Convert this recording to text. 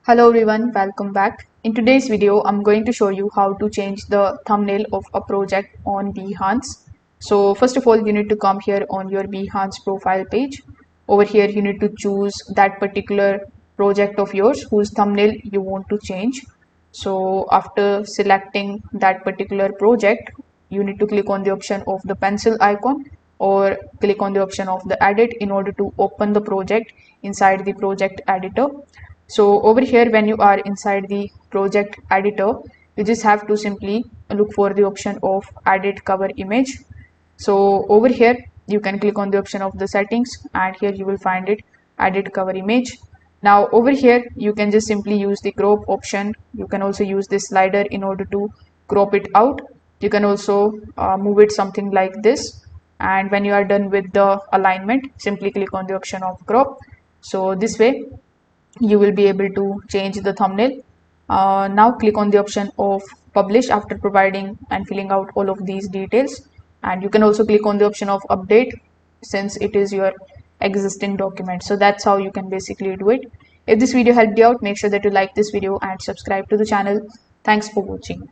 Hello everyone, welcome back. In today's video, I'm going to show you how to change the thumbnail of a project on Behance. So first of all, you need to come here on your Behance profile page. Over here, you need to choose that particular project of yours whose thumbnail you want to change. So after selecting that particular project, you need to click on the option of the pencil icon or click on the option of the edit in order to open the project inside the project editor. So over here, when you are inside the project editor, you just have to simply look for the option of edit cover image. So over here, you can click on the option of the settings and here you will find it, edit cover image. Now over here, you can just simply use the crop option. You can also use this slider in order to crop it out. You can also move it something like this. And when you are done with the alignment, simply click on the option of crop. So this way, you will be able to change the thumbnail. Now click on the option of publish after providing and filling out all of these details, and you can also click on the option of update since it is your existing document. So that's how you can basically do it. If this video helped you out, make sure that you like this video and subscribe to the channel. Thanks for watching.